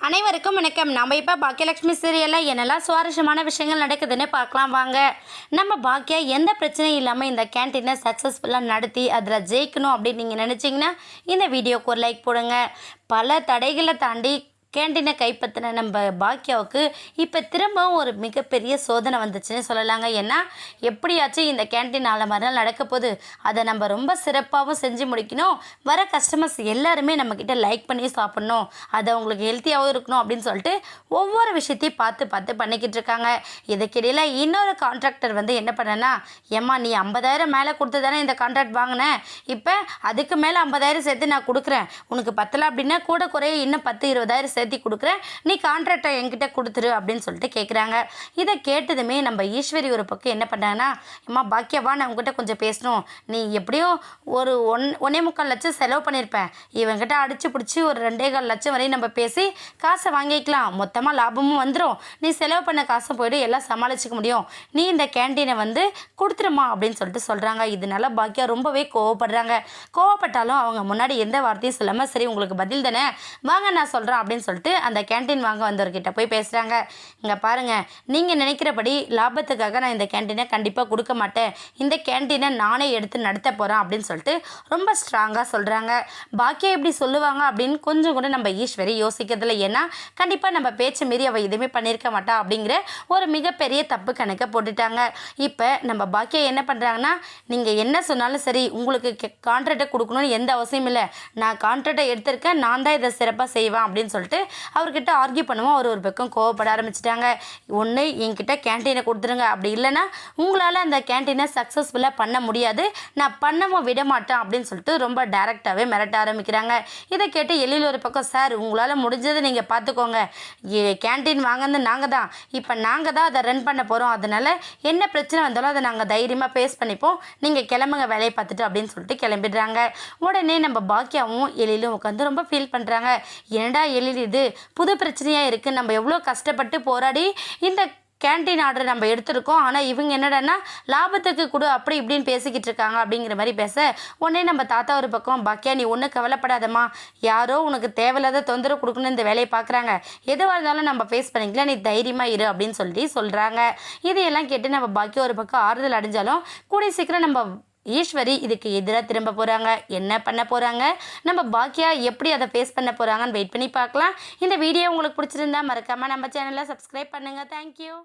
அனைவருக்கும் வணக்கம். நம்ம இப்போ பாக்கியலட்சுமி சீரியலில் என்னெல்லாம் சுவாரஸ்யமான விஷயங்கள் நடக்குதுன்னு பார்க்கலாம் வாங்க. நம்ம பாக்கியா எந்த பிரச்சனையும் இல்லாமல் இந்த கேன்டீனை சக்ஸஸ்ஃபுல்லாக நடத்தி அதில் ஜெயிக்கணும் அப்படின்னு நீங்கள் நினச்சிங்கன்னா இந்த வீடியோக்கு ஒரு லைக் போடுங்க. பல தடைகளை தாண்டி கேன்டீனை கைப்பற்றின நம்ம பாக்கியாவுக்கு இப்போ திரும்பவும் ஒரு மிகப்பெரிய சோதனை வந்துச்சுன்னு சொல்லலாங்க. ஏன்னா எப்படியாச்சும் இந்த கேன்டீன் நாளை மறுநாள் நடக்க போது அதை நம்ம ரொம்ப சிறப்பாகவும் செஞ்சு முடிக்கணும். வர கஸ்டமர்ஸ் எல்லாருமே நம்மக்கிட்ட லைக் பண்ணி சாப்பிட்ணும், அதை அவங்களுக்கு ஹெல்த்தியாகவும் இருக்கணும் அப்படின்னு சொல்லிட்டு ஒவ்வொரு விஷயத்தையும் பார்த்து பார்த்து பண்ணிக்கிட்டு இருக்காங்க. இதுக்கிடையில் இன்னொரு கான்ட்ராக்டர் வந்து என்ன பண்ணனா, ஏம்மா நீ 50,000 மேலே கொடுத்து தானே இந்த கான்ட்ராக்ட் வாங்கினேன், இப்போ அதுக்கு மேலே 50,000 சேர்த்து நான் கொடுக்குறேன், உனக்கு பத்தலை அப்படின்னா கூட குறைய இன்னும் 10-20,000 சேர்த்து கொடுக்குறேன், நீ கான்ட்ராக்டை என்கிட்ட கொடுத்துரு அப்படின்னு சொல்லிட்டு கேட்குறாங்க. இதை கேட்டதுமே நம்ம ஈஸ்வரி ஒரு பக்கம் என்ன பண்ணாங்கன்னா, அம்மா பாக்கியவா நான் உங்ககிட்ட கொஞ்சம் பேசணும், நீ எப்படியும் ஒரு 1.25 லட்சம் செலவு பண்ணியிருப்பேன், இவங்கிட்ட அடிச்சு பிடிச்சி ஒரு 2.25 லட்சம் வரையும் நம்ம பேசி காசை வாங்கிக்கலாம், மொத்தமாக லாபமும் வந்துடும், நீ செலவு பண்ண காசை போய்ட்டு எல்லாம் சமாளிச்சிக்க முடியும், நீ இந்த கேன்டீனை வந்து கொடுத்துருமா அப்படின்னு சொல்லிட்டு சொல்கிறாங்க. இதனால பாக்கியா ரொம்பவே கோவப்படுறாங்க. கோவப்பட்டாலும் அவங்க முன்னாடி எந்த வார்த்தையும் சொல்லாமல், சரி உங்களுக்கு பதில் தானே வாங்க நான் சொல்கிறேன் அப்படின்னு சொல்லிட்டு அந்த கேன்டீன் வாங்க வந்தவர்கிட்ட போய் பேசுகிறாங்க. இங்கே பாருங்கள், நீங்கள் நினைக்கிறபடி லாபத்துக்காக நான் இந்த கேன்டீனை கண்டிப்பாக கொடுக்க மாட்டேன், இந்த கேன்டீனை நானே எடுத்து நடத்த போகிறேன் அப்படின்னு சொல்லிட்டு ரொம்ப ஸ்ட்ராங்காக சொல்கிறாங்க. பாக்கியா எப்படி சொல்லுவாங்க அப்படின்னு கொஞ்சம் கூட நம்ம ஈஸ்வரி யோசிக்கிறதில்ல. ஏன்னா கண்டிப்பாக நம்ம பேச்சு மீறி அவள் எதுவுமே பண்ணியிருக்க மாட்டா அப்படிங்கிற ஒரு மிகப்பெரிய தப்பு கணக்கை போட்டுட்டாங்க. இப்போ நம்ம பாக்கியா என்ன பண்ணுறாங்கன்னா, நீங்கள் என்ன சொன்னாலும் சரி, உங்களுக்கு கான்ட்ராக்டை கொடுக்கணும்னு எந்த அவசியம் இல்லை, நான் கான்ட்ராக்டை எடுத்திருக்கேன், நான் தான் இதை சிறப்பாக செய்வேன் அப்படின்னு சொல்லிட்டு அவர்கிட்ட ஆர்கியூ பண்ணுவோம். அவர் ஒரு பக்கம் கோவப்பட ஆரம்பிச்சிட்டாங்க. ஒன்று என்கிட்ட கேன்டீனை கொடுத்துருங்க, அப்படி இல்லைன்னா உங்களால் அந்த கேன்டீனை சக்ஸஸ்ஃபுல்லாக பண்ண முடியாது, நான் பண்ணவும் விட மாட்டேன் அப்படின்னு சொல்லிட்டு ரொம்ப டைரெக்டாகவே மிரட்ட ஆரம்பிக்கிறாங்க. இதை கேட்டு எழில் ஒரு பக்கம், சார் உங்களால் முடிஞ்சதை நீங்கள் பார்த்துக்கோங்க, கேன்டீன் வாங்கினது நாங்கள் தான், இப்போ நாங்கள் தான் அதை ரன் பண்ண போகிறோம், அதனால் என்ன பிரச்சனை வந்தாலும் அதை நாங்கள் தைரியமாக ஃபேஸ் பண்ணிப்போம், நீங்கள் கிளம்புங்க வேலையை பார்த்துட்டு அப்படின்னு சொல்லிட்டு கிளம்பிடுறாங்க. உடனே நம்ம பாக்கியாவும் எழிலும் உட்காந்து ரொம்ப ஃபீல் பண்ணுறாங்க. என்னடா எழில் இது புது பிரச்சனையாக இருக்குது, நம்ம எவ்வளோ கஷ்டப்பட்டு போராடி இந்த கேன்டீன் ஆர்டர் நம்ம எடுத்திருக்கோம், ஆனால் இவங்க என்னடான்னா லாபத்துக்கு கொடு அப்படி இப்படின்னு பேசிக்கிட்டு இருக்காங்க அப்படிங்கிற மாதிரி பேச, உடனே நம்ம தாத்தா ஒரு பக்கம், பாக்கியா நீ ஒன்றும் கவலைப்படாதம்மா, யாரோ உனக்கு தேவையில்லாத தொந்தரவு கொடுக்கணும்னு இந்த வேலையை பார்க்குறாங்க, எதுவாக இருந்தாலும் நம்ம ஃபேஸ் பண்ணிக்கலாம், நீ தைரியமாக இரு அப்படின்னு சொல்லி சொல்கிறாங்க. இதையெல்லாம் கேட்டு நம்ம பாக்கியா ஒரு பக்கம் ஆறுதல் அடைஞ்சாலும் கூடிய சீக்கிரம் நம்ம ஈஸ்வரி இதுக்கு எதிராக திரும்ப போகிறாங்க. என்ன பண்ண போகிறாங்க, நம்ம பாக்கியா எப்படி அதை ஃபேஸ் பண்ண போகிறாங்கன்னு வெயிட் பண்ணி பார்க்கலாம். இந்த வீடியோ உங்களுக்கு பிடிச்சிருந்தா மறக்காமல் நம்ம சேனலை சப்ஸ்கிரைப் பண்ணுங்கள். தேங்க்யூ.